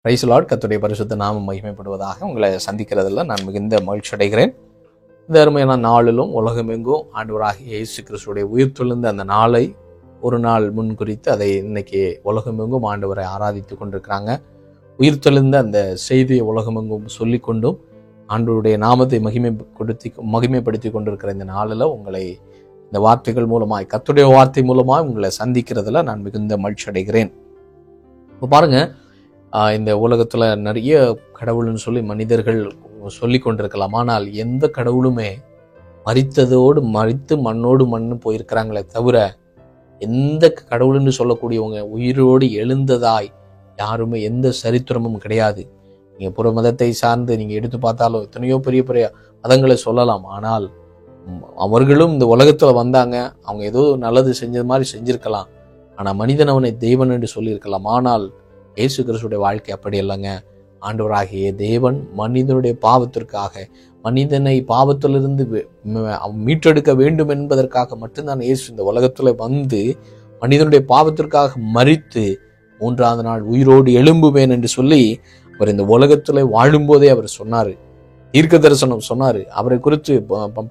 Price Lord. கர்த்தருடைய பரிசுத்த நாமம் மகிமைப்படுவதாக. உங்களை சந்திக்கிறதுல நான் மிகுந்த மகிழ்ச்சி அடைகிறேன். இந்த அருமையான நாளிலும் உலகமெங்கும் ஆண்டவராகிய இயேசு கிறிஸ்துடைய உயிர்த்தெழுந்த அந்த நாளை ஒரு நாள் முன் குறித்து அதை இன்னைக்கு உலகமெங்கும் ஆண்டவரை ஆராதித்து கொண்டிருக்கிறாங்க. உயிர்த்தெழுந்த அந்த செய்தியை உலகமெங்கும் சொல்லிக்கொண்டும் ஆண்டவருடைய நாமத்தை மகிமைப்படுத்தி கொண்டிருக்கிற இந்த நாளில் உங்களை இந்த வார்த்தைகள் மூலமாய், கர்த்தருடைய வார்த்தை மூலமாய் உங்களை சந்திக்கிறதுல நான் மிகுந்த மகிழ்ச்சி அடைகிறேன். இப்போ பாருங்க, இந்த உலகத்துல நிறைய கடவுள்னு சொல்லி மனிதர்கள் சொல்லி கொண்டிருக்கலாம். ஆனால் எந்த கடவுளுமே மரித்து மண்ணோடு மண்ணு போயிருக்கிறாங்களே தவிர எந்த கடவுள்னு சொல்லக்கூடியவங்க உயிரோடு எழுந்ததாய் யாருமே எந்த சரித்திரமும் கிடையாது. நீங்க புற மதத்தை சார்ந்து நீங்க எடுத்து பார்த்தாலும் எத்தனையோ பெரிய பெரிய மதங்களை சொல்லலாம். ஆனால் அவர்களும் இந்த உலகத்துல வந்தாங்க, அவங்க ஏதோ நல்லது செஞ்சது மாதிரி செஞ்சிருக்கலாம். ஆனா மனிதன் அவனை தெய்வன் என்று சொல்லியிருக்கலாம். ஆனால் இயேசு கிறிஸ்துடைய வாழ்க்கை அப்படி இல்லைங்க. ஆண்டவராகிய தேவன் மனிதனுடைய பாவத்திற்காக, மனிதனை பாவத்திலிருந்து மீட்டெடுக்க வேண்டும் என்பதற்காக மட்டும்தான் இயேசு இந்த உலகத்துல வந்து மனிதனுடைய பாவத்திற்காக மரித்து மூன்றாவது நாள் உயிரோடு எழும்புவேன் என்று சொல்லி அவர் இந்த உலகத்துல வாழும்போதே அவர் சொன்னாரு. தீர்க்க தரிசனம் சொன்னாரு. அவரை குறித்து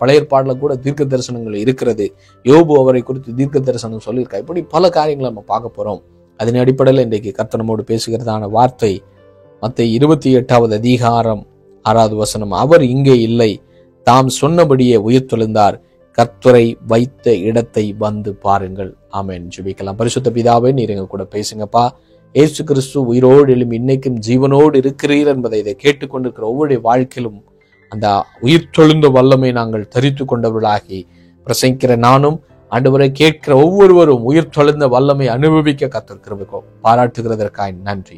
பழைய ஏற்பாடுல கூட தீர்க்க தரிசனங்கள் இருக்கிறது. யோபு அவரை குறித்து தீர்க்க தரிசனம் சொல்லியிருக்கா. இப்படி பல காரியங்களை நம்ம பார்க்க போறோம். அதன் அடிப்படையில் இன்றைக்கு கர்த்தர் நம்மோடு பேசுகிறதான வார்த்தை மத்தேயு 28வது அதிகாரம் 6வது வசனம். அவர் இங்கே இல்லை, தாம் சொன்னபடியே உயிர்த்தெழுந்தார், கர்த்தரை வைத்த இடத்தை வந்து பாருங்கள். ஆமென். ஜெபிக்கலாம். பரிசுத்த பிதாவே, நீர் எங்க கூட பேசுங்கப்பா. இயேசு கிறிஸ்து உயிரோடு எழும்பி இன்னைக்கும் ஜீவனோடு இருக்கிறீர் என்பதை இதை கேட்டுக்கொண்டிருக்கிற ஒவ்வொரு வாழ்க்கையிலும் அந்த உயிர்த்தெழுந்த வல்லமை நாங்கள் தரித்து கொண்டவர்களாகி பிரசங்கிக்கிற நானும் ஆண்டவரை கேட்கிற ஒவ்வொருவரும் உயிர்த்தெழுந்த வல்லமை அனுபவிக்க கர்த்தர் கிருபை பாராட்டுகிறதற்காய் நன்றி.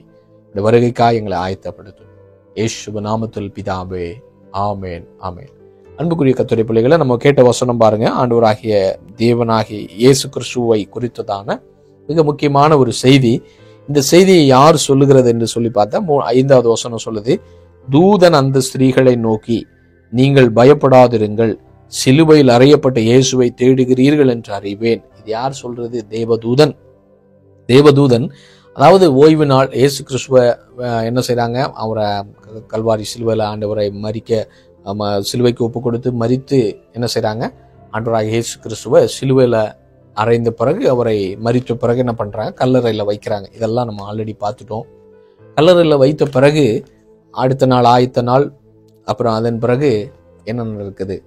இந்த வருகைக்காய் எங்களை ஆயத்தப்படுத்தும் இயேசு நாமத்தில் பிதாவே, ஆமேன் ஆமேன். அன்புக்குரிய கர்த்தருடைய பிள்ளைகளை, நம்ம கேட்ட வசனம் பாருங்க. ஆண்டவராகிய தேவனாகிய இயேசு கிறிஸ்துவை குறித்ததான மிக முக்கியமான ஒரு செய்தி. இந்த செய்தியை யார் சொல்லுகிறது என்று சொல்லி பார்த்தா 5வது வசனம் சொல்லுது, தூதன் அந்த ஸ்திரீகளை நோக்கி, நீங்கள் பயப்படாதிருங்கள், சிலுவையில் அறையப்பட்ட இயேசுவை தேடுகிறீர்கள் என்று அறிவேன். இது யார் சொல்றது? தேவதூதன். அதாவது ஓய்வு நாள் இயேசு கிறிஸ்துவ என்ன செய்றாங்க, அவரை கல்வாரி சிலுவையில் ஆண்டவரை சிலுவைக்கு ஒப்பு கொடுத்து மரித்து என்ன செய்றாங்க, ஆண்டவராக இயேசு கிறிஸ்துவ சிலுவையில அறைந்த பிறகு, அவரை மரித்த பிறகு என்ன பண்றாங்க, கல்லறையில வைக்கிறாங்க. இதெல்லாம் நம்ம ஆல்ரெடி பார்த்துட்டோம். கல்லறையில வைத்த பிறகு அடுத்த நாள் ஆயத்த நாள், அப்புறம் அதன் பிறகு என்ன நடக்குது,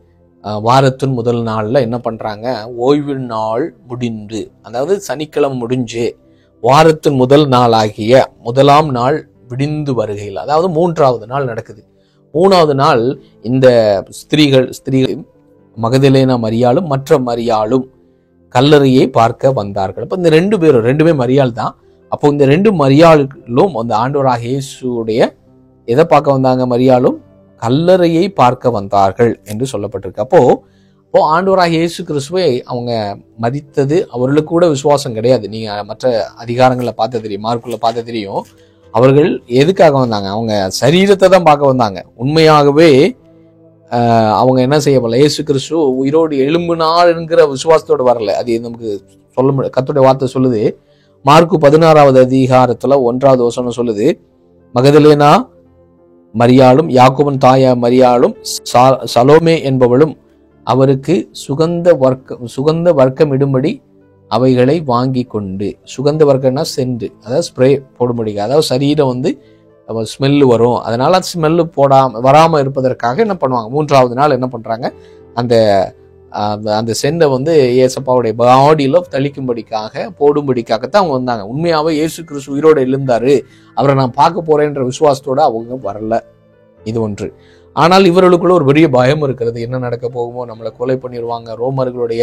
வாரத்தின் முதல் நாள்ல என்ன பண்றாங்க, ஓய்வு நாள் முடிந்து, அதாவது சனிக்கிழமை முடிஞ்சு வாரத்தின் முதல் நாள் ஆகிய முதலாம் நாள் விடிந்து வருகையில், அதாவது 3வது நாள் நடக்குது. 3வது நாள் இந்த ஸ்திரீகள் மகதலேனா மரியாளும் மற்ற மரியாளும் கல்லறையை பார்க்க வந்தார்கள். அப்ப இந்த ரெண்டுமே மரியாள் தான். அப்போ இந்த 2 மரியாளும் அந்த ஆண்டவராக இயேசுடைய எதை பார்க்க வந்தாங்க? மரியாளும் கல்லறையை பார்க்க வந்தார்கள் என்று சொல்லப்பட்டிருக்கு. அப்போ ஆண்டவராக இயேசு கிறிஸ்துவை அவங்க மரித்தது அவர்களுக்கு கூட விசுவாசம் கிடையாது. நீங்க மற்ற அதிகாரங்களை பார்த்த தெரியும், மார்க்குள்ள பார்த்த தெரியும். அவர்கள் எதுக்காக வந்தாங்க? அவங்க சரீரத்தை தான் பார்க்க வந்தாங்க. உண்மையாகவே அவங்க என்ன செய்யப்படல, இயேசு கிறிஸ்து உயிரோடு எழும்பினார் என்கிற விசுவாசத்தோடு வரல. அது நமக்கு சொல்ல கர்த்தருடைய வார்த்தை சொல்லுது. மார்க்கு 16வது அதிகாரத்துல 1வது வசனம் சொல்லுது, மகதலேனா மரியாளும் யாக்கோபின் தாயா மரியாளும் சலோமே என்பவளும் அவருக்கு சுகந்த வர்க்கம் இடும்படி அவைகளை வாங்கி கொண்டு, சுகந்த வர்க்கம்னா சென்று, அதாவது ஸ்ப்ரே போடும்படி, அதாவது சரீரம் ஸ்மெல்லு வரும், அதனால ஸ்மெல்லு வராம இருப்பதற்காக என்ன பண்ணுவாங்க, 3வது நாள் என்ன பண்றாங்க, அந்த செண்டை ஏசப்பாவுடைய பாடியில தெளிக்கும்படிக்காக போடும்படிக்காகத்தான் அவங்க வந்தாங்க. உண்மையாவே இயேசு கிறிஸ்து உயிரோடு எழுந்தாரு, அவரை நான் பார்க்க போறேன்ற விசுவாசத்தோட அவங்க வரல. இது ஒன்று. ஆனால் இவர்களுக்குள்ள ஒரு பெரிய பயம் இருக்கிறது. என்ன நடக்க போகுமோ, நம்மளை கொலை பண்ணிடுவாங்க, ரோமர்களுடைய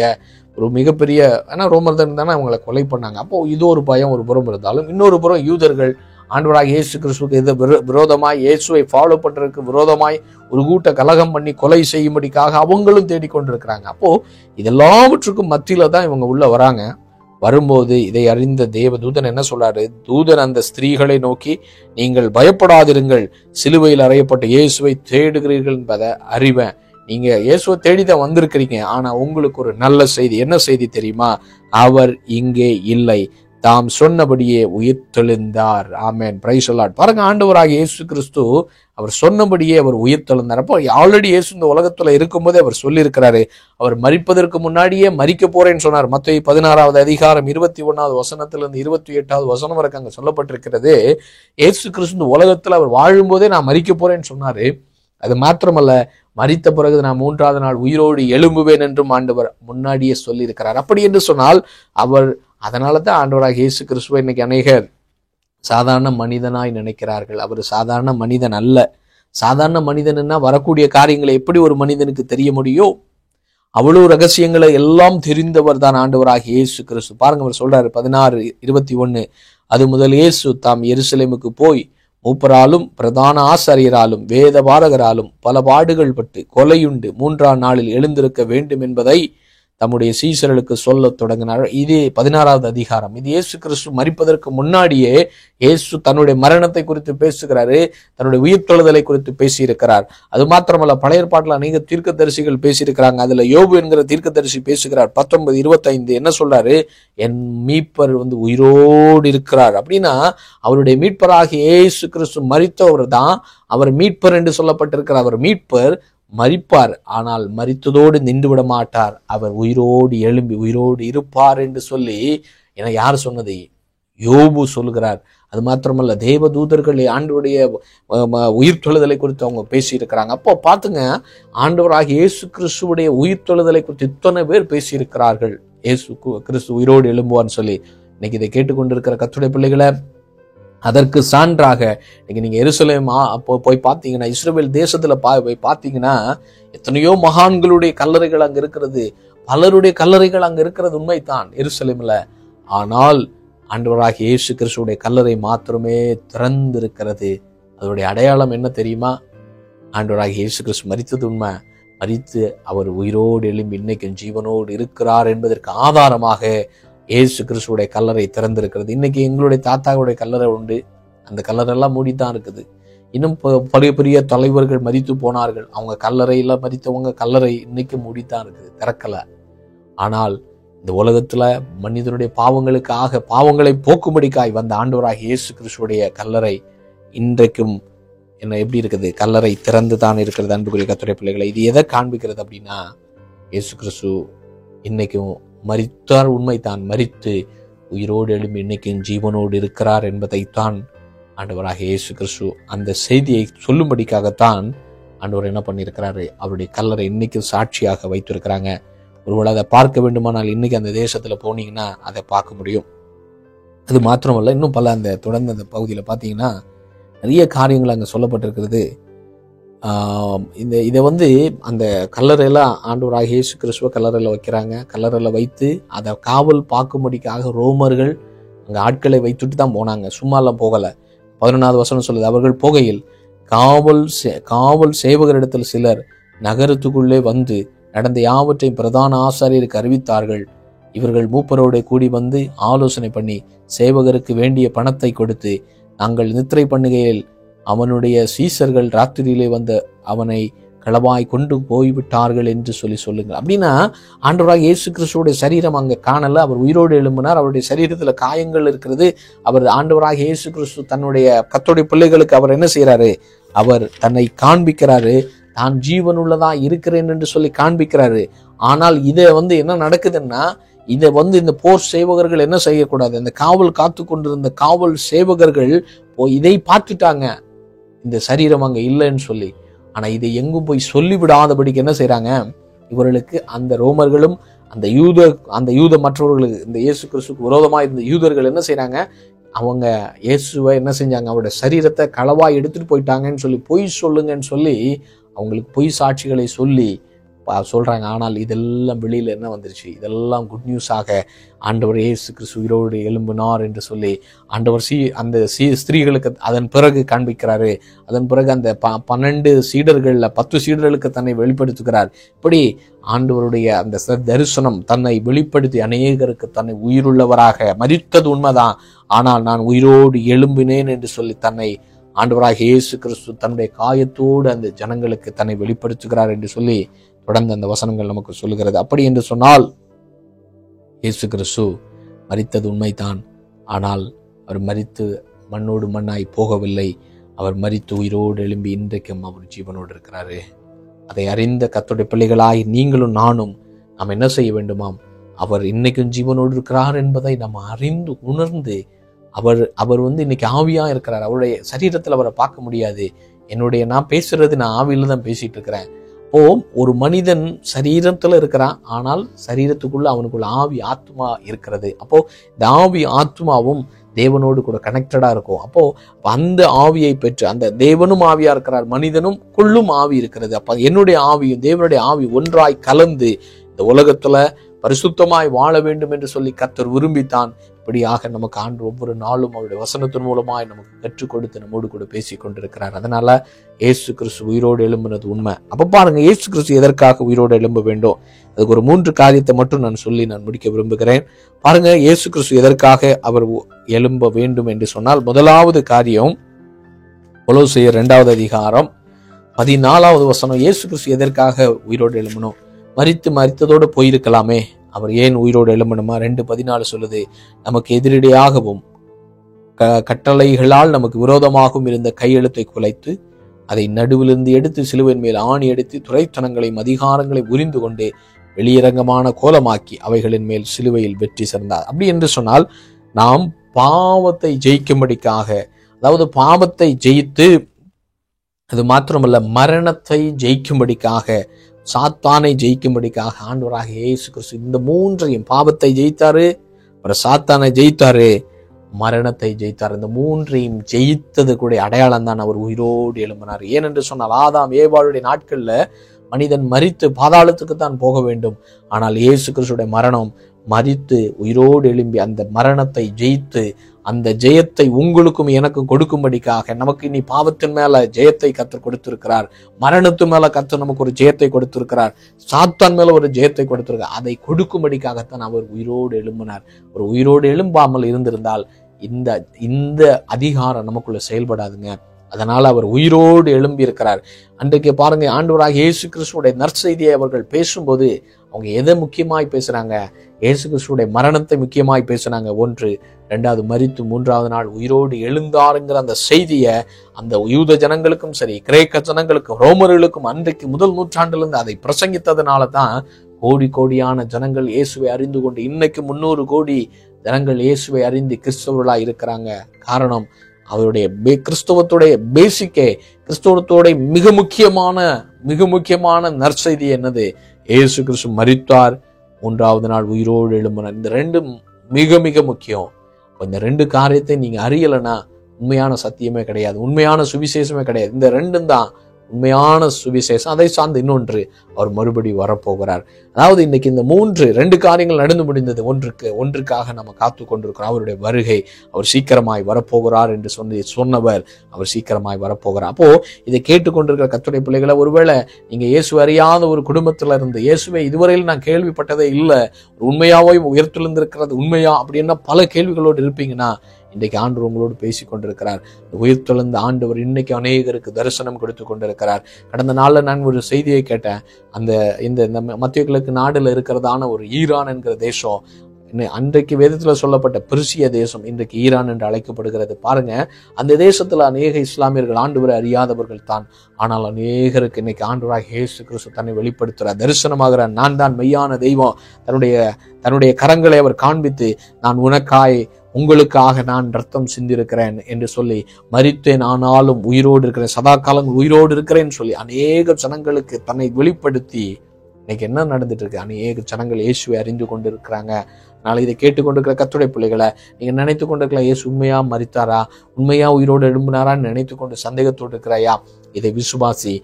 ஒரு மிகப்பெரிய, ஏன்னா ரோமர் தான் இருந்தானே அவங்களை கொலை பண்ணாங்க. அப்போ இது ஒரு பயம் ஒரு புறம் இருந்தாலும், இன்னொரு புறம் யூதர்கள் ஆண்டவராக இயேசு கிறிஸ்துவுக்கு விரோதமாய், இயேசுவை ஃபாலோ பண்றதுக்கு விரோதமாய் ஒரு கூட்ட கலகம் பண்ணி கொலை செய்யும்படிக்காக அவங்களும் தேடிக்கொண்டிருக்கிறாங்க. அப்போ இதெல்லாவற்றுக்கும் மத்தியில தான் இவங்க உள்ள வராங்க. வரும்போது இதை அறிந்த தேவதூதன் என்ன சொல்றாரு, தூதன் அந்த ஸ்திரீகளை நோக்கி, நீங்கள் பயப்படாதிருங்கள், சிலுவையில் அறையப்பட்ட இயேசுவை தேடுகிறீர்கள் என்பதை அறிவேன். நீங்க இயேசுவை தேடிதான் வந்திருக்கிறீங்க. ஆனா உங்களுக்கு ஒரு நல்ல செய்தி. என்ன செய்தி தெரியுமா? அவர் இங்கே இல்லை, தாம் சொன்னபடியே உயிர்த்தெழுந்தார். ஆமென், பிரைஸ் தி லார்ட். பாருங்க, ஆண்டவராகிய இயேசு கிறிஸ்து அவர் சொன்னபடியே அவர் உயிர்த்தெழுந்தார். அப்போ ஆல்ரெடி இயேசு இந்த உலகத்துல இருக்கும்போதே அவர் சொல்லியிருக்கிறாரு, அவர் மரிப்பதற்கு முன்னாடியே மரிக்க போறேன்னு சொன்னார். மத்தேயு 16வது அதிகாரம் 21வது வசனத்திலிருந்து 28வது வசனம் வரைக்கும் அங்க சொல்லப்பட்டிருக்கிறது. இயேசு கிறிஸ்து உலகத்துல அவர் வாழும்போதே நான் மரிக்க போறேன்னு சொன்னாரு. அது மாத்திரமல்ல, மரித்த பிறகு நான் 3வது நாள் உயிரோடு எழும்புவேன் என்றும் ஆண்டவர் முன்னாடியே சொல்லி இருக்கிறார். அப்படி என்று சொன்னால் அவர், அதனால தான் ஆண்டவராக இயேசு கிறிஸ்துவை இன்னைக்கு அநேகர் சாதாரண மனிதனாய் நினைக்கிறார்கள். அவர் சாதாரண மனிதன் அல்ல. சாதாரண மனிதன்னா வரக்கூடிய காரியங்களை எப்படி ஒரு மனிதனுக்கு தெரிய முடியும்? அவ்வளவு ரகசியங்களை எல்லாம் தெரிந்தவர் தான் ஆண்டவராக இயேசு கிறிஸ்து. பாருங்க, அவர் சொல்றாரு 16:21, அது முதல் இயேசு தாம் எருசலேமுக்கு போய் மூப்பராலும் பிரதான ஆசாரியராலும் வேத பாரகராலும் பல பாடுகள் பட்டு கொலையுண்டு 3ஆம் நாளில் எழுந்திருக்க வேண்டும் என்பதை தம்முடைய சீசர்களுக்கு சொல்ல தொடங்கினார். இது 16வது அதிகாரம். இது இயேசு கிறிஸ்து மரிப்பதற்கு முன்னாடியே இயேசு தன்னுடைய மரணத்தை குறித்து பேசுகிறாரு, தன்னுடைய உயிர்த்தெழுதலை குறித்து பேசியிருக்கிறார். அது மாத்திரமல்ல, பழைய ஏற்பாட்டில் அநேக தீர்க்கதரிசிகள் பேசியிருக்கிறாங்க. அதுல யோபு என்கிற தீர்க்கதரிசி பேசுகிறார். 19:25 என்ன சொல்றாரு? என் மீட்பர் உயிரோடு இருக்கிறார். அப்படின்னா அவருடைய மீட்பராகிய இயேசு கிறிஸ்து மரித்தவர் தான் அவர் மீட்பர் என்று சொல்லப்பட்டிருக்கிறார். அவர் மீட்பர் மரிப்பார், ஆனால் மரித்ததோடு நின்று விட மாட்டார். அவர் உயிரோடு எழும்பி உயிரோடு இருப்பார் என்று சொல்லி, என யார் சொன்னது? யோபு சொல்லுகிறார். அது மாத்திரமல்ல, தேவ தூதர்கள் ஆண்டவருடைய உயிர்த்தெழுதலை குறித்து அவங்க பேசியிருக்கிறாங்க. அப்போ பார்த்துங்க, ஆண்டவராகிய இயேசு கிறிஸ்துவுடைய உயிர்த்தெழுதலை குறித்து இத்தனை பேர் பேசியிருக்கிறார்கள். இயேசு கிறிஸ்து உயிரோடு எழும்புவான்னு சொல்லி. இன்னைக்கு இதை கேட்டுக்கொண்டிருக்கிற கர்த்தருடைய பிள்ளைகளை, அதற்கு சான்றாக நீங்க எருசலேம் போய் பார்த்தீங்கன்னா, இஸ்ரவேல் தேசத்துல போய் பார்த்தீங்கன்னா, எத்தனையோ மகான்களுடைய கல்லறைகள் அங்க இருக்கிறது, பலருடைய கல்லறைகள் அங்க இருக்கிறது உண்மைதான் எருசலேம்ல. ஆனால் ஆண்டவராகிய இயேசு கிறிஸ்துவுடைய கல்லறை மாத்திரமே திறந்திருக்கிறது. அதனுடைய அடையாளம் என்ன தெரியுமா? ஆண்டவராகிய இயேசு கிறிஸ்து மரித்தது உண்மை, மரித்து அவர் உயிரோடு எழும்பி இன்னைக்கு ஜீவனோடு இருக்கிறார் என்பதற்கு ஆதாரமாக இயேசு கிறிஸ்துவுடைய கல்லறை திறந்திருக்கிறது. இன்னைக்கு எங்களுடைய தாத்தாவுடைய கல்லறை உண்டு, அந்த கல்லறையெல்லாம் மூடித்தான் இருக்குது. இன்னும் பெரிய பெரிய தலைவர்கள் மரித்து போனார்கள், அவங்க கல்லறையில மரித்தவங்க கல்லறை இன்னைக்கு மூடித்தான் இருக்குது, திறக்கல. ஆனால் இந்த உலகத்துல மனிதனுடைய பாவங்களுக்காக, பாவங்களை போக்கும்படிக்காய் வந்த ஆண்டவராகிய இயேசு கிறிஸ்துவுடைய கல்லறை இன்றைக்கும் என்ன எப்படி இருக்குது? கல்லறை திறந்து தான் இருக்கிறது. அன்புக்குரிய கர்த்தருடைய பிள்ளைகளை, இது எதை காண்பிக்கிறது அப்படின்னா, இயேசு கிறிஸ்து இன்னைக்கும் மரித்தார் உண்மைதான், மரித்து உயிரோடு எழும்பி இன்னைக்கும் ஜீவனோடு இருக்கிறார் என்பதைத்தான் ஆண்டவராக இயேசு கிறிஸ்து அந்த செய்தியை சொல்லும்படிக்காகத்தான் ஆண்டவர் என்ன பண்ணியிருக்கிறாரு? அவருடைய கல்லறை இன்னைக்கும் சாட்சியாக வைத்திருக்கிறாங்க. ஒருவேளை அதை பார்க்க வேண்டுமானால் இன்னைக்கு அந்த தேசத்துல போனீங்கன்னா அதை பார்க்க முடியும். அது மாத்திரமல்ல, இன்னும் பல அந்த தொடர்ந்து அந்த பகுதியில் பார்த்தீங்கன்னா நிறைய காரியங்கள் அங்கே சொல்லப்பட்டிருக்கிறது. இதை அந்த கல்லறையெல்லாம் ஆண்டவராகிய இயேசு கிறிஸ்துவ கல்லறையில் வைக்கிறாங்க. கல்லறையில் வைத்து அதை காவல் பார்க்கும்படிக்காக ரோமர்கள் அங்கே ஆட்களை வைத்துட்டு தான் போனாங்க, சும்மாலாம் போகலை. 11வது வசனம் சொல்லுது, அவர்கள் போகையில் காவல் சேவகரிடத்தில் சிலர் நகரத்துக்குள்ளே வந்து நடந்த யாவற்றையும் பிரதான ஆசாரியருக்கு அறிவித்தார்கள். இவர்கள் மூப்பரோட கூடி வந்து ஆலோசனை பண்ணி சேவகருக்கு வேண்டிய பணத்தை கொடுத்து, நாங்கள் நித்திரை பண்ணுகையில் அவனுடைய சீசர்கள் ராத்திரியிலே வந்து அவனை களவாய் கொண்டு போய்விட்டார்கள் என்று சொல்லுங்கள். அப்படின்னா ஆண்டவராக இயேசு கிறிஸ்துவோடைய சரீரம் அங்கே காணல, அவர் உயிரோடு எழும்பினார். அவருடைய சரீரத்துல காயங்கள் இருக்கிறது. அவர் ஆண்டவராக இயேசு கிறிஸ்து தன்னுடைய கர்த்தருடைய பிள்ளைகளுக்கு அவர் என்ன செய்யறாரு? அவர் தன்னை காண்பிக்கிறாரு, தான் ஜீவனுள்ளதா இருக்கிறேன் என்று சொல்லி காண்பிக்கிறாரு. ஆனால் இதை என்ன நடக்குதுன்னா, இதை இந்த போர் சேவகர்கள் என்ன செய்யக்கூடாது? இந்த காவல் காத்து கொண்டிருந்த காவல் சேவகர்கள் இதை பார்த்துட்டாங்க, இந்த சரீரம் அங்க இல்லைன்னு சொல்லி. ஆனா இதை எங்கும் போய் சொல்லிவிடாதபடிக்கு என்ன செய்யறாங்க? இவர்களுக்கு அந்த ரோமர்களும் அந்த யூத மற்றவர்களுக்கு, இந்த இயேசு கிறிஸ்துக்கு விரோதமா இருந்த யூதர்கள் என்ன செய்யறாங்க? அவங்க இயேசுவை என்ன செஞ்சாங்க? அவருடைய சரீரத்தை களவாய் எடுத்துட்டு போயிட்டாங்கன்னு சொல்லி பொய் சொல்லுங்கன்னு சொல்லி அவங்களுக்கு பொய் சாட்சிகளை சொல்லி சொல்றாங்க. ஆனால் இதெல்லாம் வெளியில என்ன வந்துருச்சு? இதெல்லாம் குட் நியூஸாக ஆண்டவர் இயேசு கிறிஸ்து உயிரோடு எழும்பினார் என்று சொல்லி ஆண்டவர் அந்த ஸ்திரீகளுக்கு அதன் பிறகு காண்பிக்கிறாரு. அதன் பிறகு அந்த 12 சீடர்கள்ல 10 சீடர்களுக்கு தன்னை வெளிப்படுத்துகிறார். இப்படி ஆண்டவருடைய அந்த தரிசனம் தன்னை வெளிப்படுத்தி அநேகருக்கு தன்னை உயிருள்ளவராக, மரித்தது உண்மைதான், ஆனால் நான் உயிரோடு எழும்பினேன் என்று சொல்லி தன்னை ஆண்டவராக இயேசு கிறிஸ்து தன்னுடைய காயத்தோடு அந்த ஜனங்களுக்கு தன்னை வெளிப்படுத்துகிறார் என்று சொல்லி தொடர்ந்து அந்த வசனங்கள் நமக்கு சொல்லுகிறது. அப்படி என்று சொன்னால் இயேசு கிறிஸ்து மரித்தது உண்மைதான், ஆனால் அவர் மரித்து மண்ணோடு மண்ணாய் போகவில்லை. அவர் மரித்து உயிரோடு எழும்பி இன்றைக்கும் அவர் ஜீவனோடு இருக்கிறாரு. அதை அறிந்த கர்த்தருடைய பிள்ளைகளாய் நீங்களும் நானும் நாம் என்ன செய்ய வேண்டுமாம்? அவர் இன்னைக்கும் ஜீவனோடு இருக்கிறார் என்பதை நம்ம அறிந்து உணர்ந்து, அவர் இன்னைக்கு ஆவியா இருக்கிறார். அவருடைய சரீரத்தில் அவரை பார்க்க முடியாது. நான் பேசுறது நான் ஆவியில தான் பேசிட்டு இருக்கிறேன். ஒரு மனிதன் சரீரத்துல இருக்கிறான், ஆனால் சரீரத்துக்குள்ள அவனுக்குள்ள ஆவி ஆத்மா இருக்கிறது. இந்த ஆவி ஆத்மாவும் தேவனோடு கூட கனெக்டடா இருக்கும். அந்த ஆவியை பெற்று, அந்த தேவனும் ஆவியா இருக்கிறார், மனிதனும் குள்ளும் ஆவி இருக்கிறது. என்னுடைய ஆவியும் தேவனுடைய ஆவி ஒன்றாய் கலந்து இந்த உலகத்துல பரிசுத்தமாய் வாழ வேண்டும் என்று சொல்லி கர்த்தர் விரும்பித்தான். இப்படியாக நமக்கு ஆண்டு ஒவ்வொரு நாளும் அவருடைய வசனத்தின் மூலமாய் நமக்கு கற்றுக் கொடுத்து நம்மோடு கூட பேசி கொண்டிருக்கிறார். அதனால இயேசு கிறிஸ்து உயிரோடு எழும்பினது உண்மை. பாருங்க, இயேசு கிறிஸ்து எதற்காக உயிரோடு எழும்ப வேண்டும்? அதுக்கு ஒரு 3 காரியத்தை மட்டும் நான் சொல்லி முடிக்க விரும்புகிறேன். பாருங்க, இயேசு கிறிஸ்து எதற்காக அவர் எழும்ப வேண்டும் என்று சொன்னால், முதலாவது காரியம் கொலோசியர் 2வது அதிகாரம் 14வது வசனம். இயேசு கிறிஸ்து எதற்காக உயிரோடு எழும்பணும்? மரித்ததோடு போயிருக்கலாமே, அவர் ஏன் உயிரோடு எழும்பணுமா? 2:14 சொல்லுது, நமக்கு எதிரடியாகவும் கட்டளைகளால் நமக்கு விரோதமாகவும் இருந்த கையெழுத்தை குலைத்து அதை நடுவிலிருந்து எடுத்து சிலுவையின் மேல் ஆணி எடுத்து துரைத்தனங்களையும் அதிகாரங்களையும் உரிந்து கொண்டு வெளியரங்கமான கோலமாக்கி அவைகளின் மேல் சிலுவையில் வெற்றி சேர்ந்தார். அப்படி என்று சொன்னால், நாம் பாவத்தை ஜெயிக்கும்படிக்காக, அதாவது பாவத்தை ஜெயித்து, அது மாத்திரமல்ல மரணத்தை ஜெயிக்கும்படிக்காக, சாத்தானை ஜெயிக்கும்படிக்காக ஆண்டவராக இயேசு கிறிஸ்து இந்த 3ஐயும், பாவத்தை ஜெயித்தாரு, அப்புறம் சாத்தானை ஜெயித்தாரு, மரணத்தை ஜெயித்தார். இந்த 3ஐயும் ஜெயித்தது கூட அடையாளம் தான் அவர் உயிரோடு எழும்பினார். ஏனென்று சொன்னால், ஆதாம் ஏவாளுடைய நாட்கள்ல மனிதன் மரித்து பாதாளத்துக்கு தான் போக வேண்டும். ஆனால் இயேசு கிறிஸ்துடைய மரணம், மரித்து உயிரோடு எழும்பி அந்த மரணத்தை ஜெயித்து, அந்த ஜெயத்தை உங்களுக்கும் எனக்கும் கொடுக்கும்படிக்காக, நமக்கு இனி பாவத்தின் மேல ஜெயத்தை கர்த்தர் கொடுத்திருக்கிறார், மரணத்து மேல கர்த்தர் நமக்கு ஒரு ஜெயத்தை கொடுத்திருக்கிறார், சாத்தான் மேல ஒரு ஜெயத்தை கொடுத்திருக்கிறார். அதை கொடுக்கும்படிக்காகத்தான் அவர் உயிரோடு எழும்பினார். ஒரு உயிரோடு எழும்பாமல் இருந்திருந்தால் இந்த அதிகாரம் நமக்குள்ள செயல்படாதுங்க. அதனால அவர் உயிரோடு எழும்பி இருக்கிறார். அன்றைக்கு பாருங்க, ஆண்டவராக இயேசு கிறிஸ்துவுடைய நற்செய்தியை அவர்கள் பேசும்போது அவங்க எதை முக்கியமாய் பேசுறாங்க? இயேசு கிறிஸ்துவுடைய மரணத்தை முக்கியமாய் பேசுனாங்க. 1, 2வது மரித்து 3வது நாள் உயிரோடு எழுந்தாருங்கிற அந்த செய்தியை அந்த யூத ஜனங்களுக்கும் சரி, கிரேக்க ஜனங்களுக்கும், ரோமர்களுக்கும் அன்றைக்கு முதல் நூற்றாண்டிலிருந்து அதை பிரசங்கித்ததுனால தான் கோடியான ஜனங்கள் இயேசுவை அறிந்து கொண்டு, இன்னைக்கு 300 கோடி ஜனங்கள் இயேசுவை அறிந்து கிறிஸ்தவர்களா இருக்கிறாங்க. காரணம், அவருடைய கிறிஸ்தவத்துடைய பேசிக்கே, கிறிஸ்தவத்தோட மிக முக்கியமான நற்செய்தி என்னது? இயேசு கிறிஸ்து மரித்தார், 3வது நாள் உயிரோடு எழும்பினார். இந்த 2 மிக முக்கியம். இந்த 2 காரியத்தை நீங்க அறியலைன்னா உண்மையான சத்தியமே கிடையாது, உண்மையான சுவிசேஷமே கிடையாது. இந்த 2 தான் உண்மையான சுவிசேஷம். அதை சார்ந்து இன்னொன்று, அவர் மறுபடி வரப்போகிறார். அதாவது இன்னைக்கு இந்த 2 காரியங்கள் நடந்து முடிந்தது. ஒன்றுக்காக நம்ம காத்து கொண்டிருக்கிறோம், அவருடைய வருகை. அவர் சீக்கிரமாய் வரப்போகிறார் என்று சொன்னவர் அவர் சீக்கிரமாய் வரப்போகிறார். அப்போ இதை கேட்டுக்கொண்டிருக்கிற கர்த்தருடைய பிள்ளைகளை, ஒருவேளை நீங்க இயேசு அறியாத ஒரு குடும்பத்துல இருந்து, இயேசுவை இதுவரையில் நான் கேள்விப்பட்டதே இல்லை, உண்மையாவே உயர்த்தெழுந்திருக்கிறது உண்மையா அப்படின்னா பல கேள்விகளோடு இருப்பீங்கன்னா, இன்றைக்கு ஆண்டவர் உங்களோடு பேசி கொண்டிருக்கிறார். உயிர்த்தெழுந்த ஆண்டவர் இன்னைக்கு அநேகருக்கு தரிசனம் கொடுத்து கொண்டிருக்கிறார். கடந்த நாள்ல நான் ஒரு செய்தியை கேட்டேன். இந்த மத்திய கிழக்கு நாடுல இருக்கிறதான ஒரு ஈரான் என்கிற தேசம், அன்றைக்கு வேதத்துல சொல்லப்பட்ட பெர்சிய தேசம் இன்றைக்கு ஈரான் என்று அழைக்கப்படுகிறது. பாருங்க, அந்த தேசத்துல அநேக இஸ்லாமியர்கள் ஆண்டவரை அறியாதவர்கள் தான். ஆனால் அநேகருக்கு இன்னைக்கு ஆண்டவராக இயேசு கிறிஸ்து தன்னை வெளிப்படுத்துகிறார், தரிசனமாகிறார். நான் தான் மெய்யான தெய்வம். தன்னுடைய கரங்களை அவர் காண்பித்து, நான் உங்களுக்காக நான் ரத்தம் சிந்திருக்கிறேன் என்று சொல்லி, மரித்தேன் ஆனாலும் உயிரோடு இருக்கிறேன், சதா காலங்கள் உயிரோடு இருக்கிறேன்னு சொல்லி அநேக ஜனங்களுக்கு தன்னை வெளிப்படுத்தி, இன்னைக்கு என்ன நடந்துட்டு இருக்கு? அநேக ஜனங்கள் இயேசுவை அறிந்து கொண்டு இருக்கிறாங்க. அதனால இதை கேட்டுக்கொண்டிருக்கிற கர்த்தருடைய பிள்ளைகளை, நீங்க நினைத்து கொண்டிருக்கலாம், இயேசு உண்மையா மரித்தாரா, உண்மையா உயிரோடு எழும்பினாரான்னு நினைத்து கொண்டு சந்தேகத்தோடு இருக்கிறாயா? இதை விசுவாசி.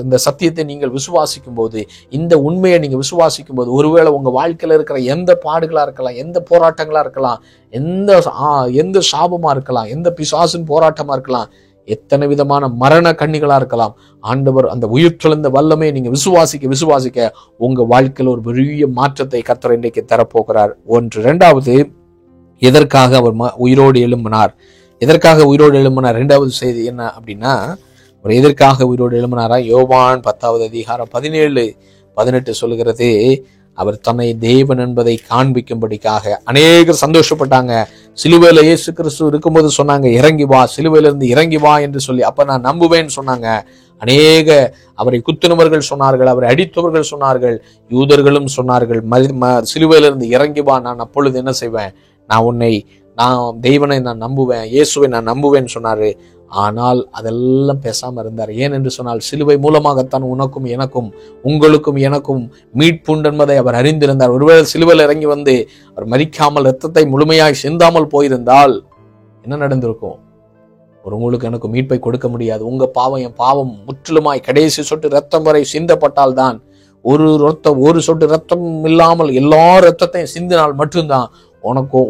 இந்த சத்தியத்தை நீங்கள் விசுவாசிக்கும் போது, இந்த உண்மையை நீங்க விசுவாசிக்கும் போது, ஒருவேளை உங்க வாழ்க்கையில இருக்கிற எந்த பாடுகளா இருக்கலாம், எந்த போராட்டங்களா இருக்கலாம், எந்த சாபமா இருக்கலாம், எந்த பிசாசின் போராட்டமா இருக்கலாம், எத்தனை விதமான மரண கண்ணிகளா இருக்கலாம், ஆண்டவர் அந்த உயிர்த்தெழுந்த வல்லமே நீங்க விசுவாசிக்க உங்க வாழ்க்கையில் ஒரு பெரிய மாற்றத்தை கர்த்தர் இன்றைக்கு தரப்போகிறார். 1. 2வது, எதற்காக அவர் உயிரோடு எழும்பினார்? 2வது செய்தி என்ன அப்படின்னா, ஒரு எதற்காக உயிரோடு எழும்பினாரா? யோவான் 10வது அதிகாரம் 17-18 சொல்லுகிறது, அவர் தன்னை தேவன் என்பதை காண்பிக்கும்படிக்காக அநேகர் சந்தோஷப்பட்டாங்க. சிலுவையில இயேசு கிறிஸ்து இருக்கும்போது சொன்னாங்க, இறங்கி வா, சிலுவையிலிருந்து இறங்கி வா என்று சொல்லி. அப்ப நான் நம்புவேன்னு சொன்னாங்க. அநேக அவரை குத்துனவர்கள் சொன்னார்கள், அவரை அடித்தவர்கள் சொன்னார்கள், யூதர்களும் சொன்னார்கள், சிலுவையிலிருந்து இறங்கி வா, நான் அப்பொழுது என்ன செய்வேன், நான் தெய்வனை நான் நம்புவேன், இயேசுவை நான் நம்புவேன்னு சொன்னாரு. ஆனால் அதெல்லாம் பேசாம இருந்தார். ஏன் என்று சொன்னால், சிலுவை மூலமாகத்தான் உனக்கும் எனக்கும், உங்களுக்கும் எனக்கும் மீட்புண்டு என்பதை அவர் அறிந்திருந்தார். ஒருவேளை சிலுவையில் இறங்கி வந்து அவர் மரிக்காமல் இரத்தத்தை முழுமையாக சிந்தாமல் போயிருந்தால் என்ன நடந்திருக்கும்? உங்களுக்கு எனக்கு மீட்பை கொடுக்க முடியாது. உங்க பாவம் என் பாவம் முற்றிலுமாய் கடைசி சொட்டு ரத்தம் வரை சிந்தப்பட்டால் தான், ஒரு சொட்டு ரத்தம் இல்லாமல் எல்லா ரத்தத்தையும் சிந்தினால் மட்டும்தான்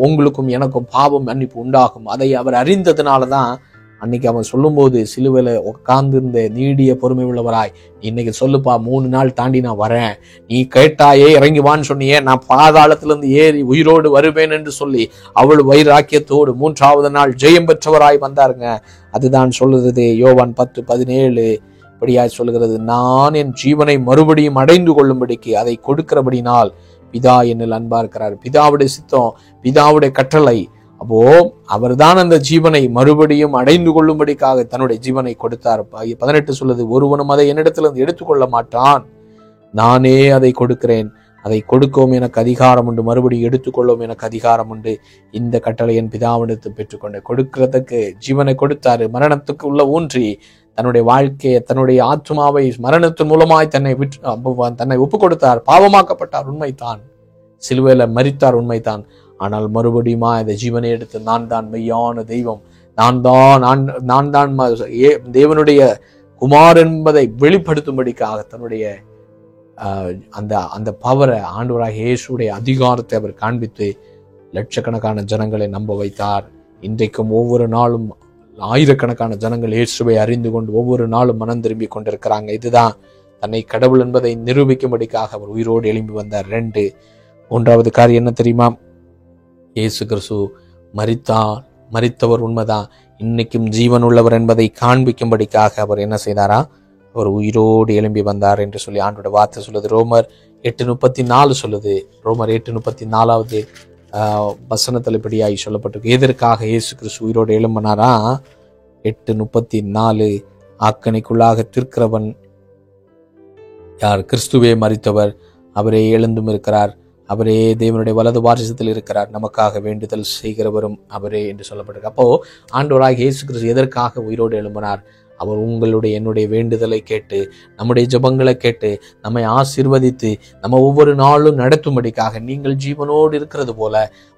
உங்களுக்கும் எனக்கும் பாவம் மன்னிப்பு உண்டாகும். அதை அவர் அறிந்ததுனாலதான் அன்னைக்கு அவன் சொல்லும் போது, சிலுவையில உட்கார்ந்திருந்த நீடிய பொறுமை உள்ளவராய், இன்னைக்கு சொல்லுப்பா, 3 நாள் தாண்டி நான் வரேன், நீ கேட்டாயே இறங்கிவான்னு சொன்னியே, நான் பாதாளத்திலிருந்து ஏறி உயிரோடு வருவேன் என்று சொல்லி அவள் வைராக்கியத்தோடு 3ஆவது நாள் ஜெயம் பெற்றவராய் வந்தாருங்க. அதுதான் சொல்லுறது யோவான் 10:17 இப்படியாய் சொல்லுகிறது, நான் என் ஜீவனை மறுபடியும் அடைந்து கொள்ளும்படிக்கு அதை கொடுக்கிறபடினால் பிதா என்னில் அன்பா இருக்கிறார். பிதாவுடைய சித்தம், பிதாவுடைய கட்டளை. அப்போ அவர் தான் அந்த ஜீவனை மறுபடியும் அடைந்து கொள்ளும்படிக்காக தன்னுடைய ஜீவனை கொடுத்தார். 18 சொல்லுது, ஒருவனும் அதை என்னிடத்திலிருந்து எடுத்துக்கொள்ள மாட்டான், நானே அதை கொடுக்கிறேன், அதை கொடுக்கவும் எனக்கு அதிகாரம் உண்டு, மறுபடியும் எடுத்துக்கொள்ளவும் எனக்கு அதிகாரம் உண்டு. இந்த கட்டளை என் பிதாவிடத்து பெற்றுக்கொண்டு கொடுக்கிறதுக்கு ஜீவனை கொடுத்தாரு. மரணத்துக்கு உள்ள ஊன்றி தன்னுடைய வாழ்க்கையை, தன்னுடைய ஆத்மாவை மரணத்தின் மூலமாய் தன்னை ஒப்பு கொடுத்தார். பாவமாக்கப்பட்டார், உண்மைதான். சிலுவையில மரித்தார், உண்மைதான். ஆனால் மறுபடியுமா இந்த ஜீவனை எடுத்து, நான் தான் மெய்யான தெய்வம், நான் தான் தேவனுடைய குமார் என்பதை வெளிப்படுத்தும்படிக்காக தன்னுடைய அந்த பவரை, ஆண்டவராகிய இயேசுடைய அதிகாரத்தை அவர் காண்பித்து லட்சக்கணக்கான ஜனங்களை நம்ப வைத்தார். இன்றைக்கும் ஒவ்வொரு நாளும் ஆயிரக்கணக்கான ஜனங்கள் இயேசுவை அறிந்து கொண்டு ஒவ்வொரு நாளும் மனம் திரும்பி கொண்டிருக்கிறாங்க. இதுதான் தன்னை கடவுள் என்பதை நிரூபிக்கும்படிக்காக அவர் உயிரோடு எழும்பி வந்தார். 1வது காரியம் என்ன தெரியுமா? இயேசு கிறிஸ்து மரித்தவர் உண்மைதான், இன்னைக்கும் ஜீவன் உள்ளவர் என்பதை காண்பிக்கும்படிக்காக அவர் என்ன செய்தாரா? அவர் உயிரோடு எழும்பி வந்தார் என்று சொல்லி ஆண்டோட வார்த்தை சொல்லுது. ரோமர் 8:34 சொல்லுது. ரோமர் 8:34 வசனத்தில் இப்படியாய் சொல்லப்பட்டிருக்கு, எதற்காக இயேசு கிறிஸ்து உயிரோடு எழும்பினாரா? 8:34 ஆக்கணிக்குள்ளாக தீர்க்கிறவன் யார்? கிறிஸ்துவே மரித்தவர், அவரே எழுந்தும் இருக்கிறார், அவரே தேவனுடைய வலது வாரிசத்தில் இருக்கிறார், நமக்காக வேண்டுதல் செய்கிறவரும் அவரே என்று சொல்லப்பட்டிருக்கு. அப்போ ஆண்டவராகிய இயேசு கிறிஸ்து எதற்காக உயிரோடு எழும்பினார்? அவர் உங்களுடைய என்னுடைய வேண்டுதலை கேட்டு, நம்முடைய ஜெபங்களை கேட்டு, நம்மை ஆசீர்வதித்து, நம்ம ஒவ்வொரு நாளும் நடத்தும்படிக்காக, நீங்கள் ஜீவனோடு இருக்கிறது போல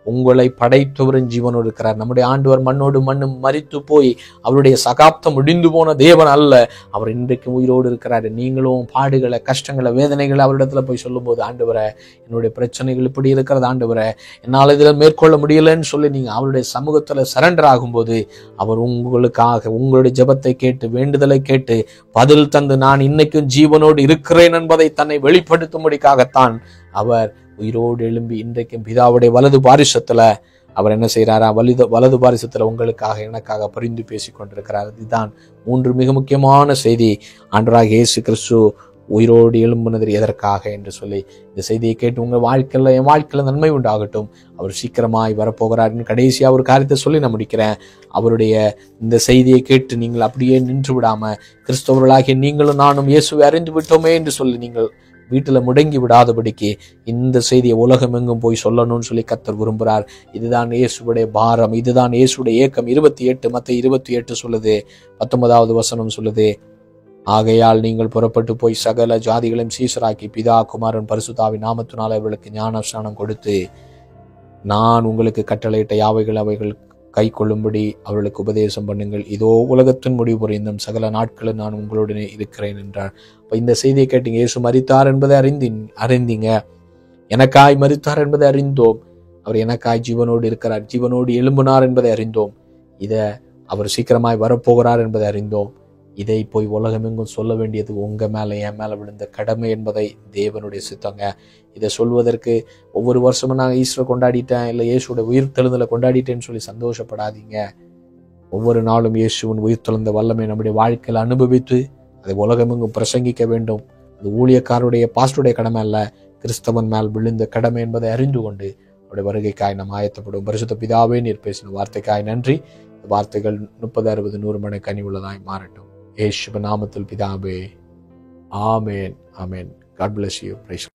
உங்களை படைத்தவரின் ஜீவனோடு இருக்கிறார். நம்முடைய ஆண்டவர் மண்ணோடு மண்ணும் மரித்து போய் அவருடைய சகாப்தம் முடிந்து போன தேவன் அல்ல, அவர் இன்றைக்கும் உயிரோடு இருக்கிறார். நீங்களும் பாடுகளை, கஷ்டங்களை, வேதனைகளை அவரிடத்துல போய் சொல்லும் போது, ஆண்டவரை என்னுடைய பிரச்சனைகள் இப்படி இருக்கிறது ஆண்டவரை, என்னால் இதில் மேற்கொள்ள முடியலன்னு சொல்லி நீங்க அவருடைய சமூகத்துல சரண்டர் ஆகும்போது, அவர் உங்களுக்காக உங்களுடைய ஜெபத்தை கேட்டு, வேண்டுதலை கேட்டு பதில் தந்து, நான் இன்னைக்கும் ஜீவனோடு இருக்கிறேன் என்பதை தன்னை வெளிப்படுத்தும்படிக்காகத்தான் அவர் உயிரோடு எழும்பி இன்றைக்கும் பிதாவுடைய வலது பாரிசத்துல அவர் என்ன செய்யறாரா? வலது பாரிசத்துல உங்களுக்காக எனக்காக பரிந்து பேசிக் கொண்டிருக்கிறார். இதுதான் 3 மிக முக்கியமான செய்தி. ஆண்டவராகிய இயேசு கிறிஸ்து உயிரோடு எழும்பினது எதற்காக என்று சொல்லி இந்த செய்தியை கேட்டு உங்க வாழ்க்கையில, என் வாழ்க்கையில நன்மை உண்டாகட்டும். அவர் சீக்கிரமாய் வரப்போகிறார். கடைசியா ஒரு காரியத்தை சொல்லி நான் முடிக்கிறேன். அவருடைய இந்த செய்தியை கேட்டு நீங்கள் அப்படியே நின்று விடாம, கிறிஸ்தவர்களாகிய நீங்களும் நானும் இயேசுவை அறிந்து விட்டோமே என்று சொல்லி நீங்கள் வீட்டுல முடங்கி விடாதபடிக்கு இந்த செய்தியை உலகம் எங்கும் போய் சொல்லணும்னு சொல்லி கர்த்தர் விரும்புகிறார். இதுதான் இயேசுடைய பாரம், இதுதான் இயேசுடைய ஏக்கம். 28 மத்தேயு 28 சொல்லுது. 19வது வசனம் சொல்லுது, ஆகையால் நீங்கள் புறப்பட்டு போய் சகல ஜாதிகளையும் சீஷராக்கி, பிதா குமாரன் பரிசுத்தாவின் நாமத்தினால் அவர்களுக்கு ஞானஸ்நானம் கொடுத்து, நான் உங்களுக்கு கட்டளையிட்ட யாவைகள் அவைகள் கை கொள்ளும்படி அவர்களுக்கு உபதேசம் பண்ணுங்கள். இதோ உலகத்தின் முடிவு புரிந்தும் சகல நாட்களும் நான் உங்களுடனே இருக்கிறேன் என்றார். இப்ப இந்த செய்தியை கேட்டீங்க. இயேசு மரித்தார் என்பதை அறிந்தீங்க. எனக்காய் மரித்தார் என்பதை அறிந்தோம். அவர் எனக்காய் ஜீவனோடு இருக்கிறார், ஜீவனோடு எழும்பினார் என்பதை அறிந்தோம். அவர் சீக்கிரமாய் வரப்போகிறார் என்பதை அறிந்தோம். இதை போய் உலகமெங்கும் சொல்ல வேண்டியது உங்க மேல, என் மேல விழுந்த கடமை என்பதை தேவனுடைய சித்தங்க. இதை சொல்வதற்கு ஒவ்வொரு வருஷமும் நான் ஈஸ்டர் கொண்டாடிட்டேன், இல்லை இயேசுடைய உயிர்த்தெழுதலை கொண்டாடிட்டேன்னு சொல்லி சந்தோஷப்படாதீங்க. ஒவ்வொரு நாளும் இயேசுவின் உயிர்த்தெழுந்த வல்லமை நம்முடைய வாழ்க்கையில் அனுபவித்து அதை உலகமெங்கும் பிரசங்கிக்க வேண்டும். அது ஊழியக்காரருடைய, பாஸ்டருடைய கடமை அல்ல, கிறிஸ்தவன் மேல் விழுந்த கடமை என்பதை அறிந்து கொண்டு அவருடைய வருகைக்காய் நாம் ஆயத்தப்படும். பரிசுத்த பிதாவே, நீர் பேசின வார்த்தைக்காய் நன்றி. வார்த்தைகள் 30, 60, 100 மடங்கு கனி உள்ளதாய் மாறட்டும். இயேசுவின் நாமத்தில் பிதாவே, ஆமேன், ஆமேன். God bless you. Praise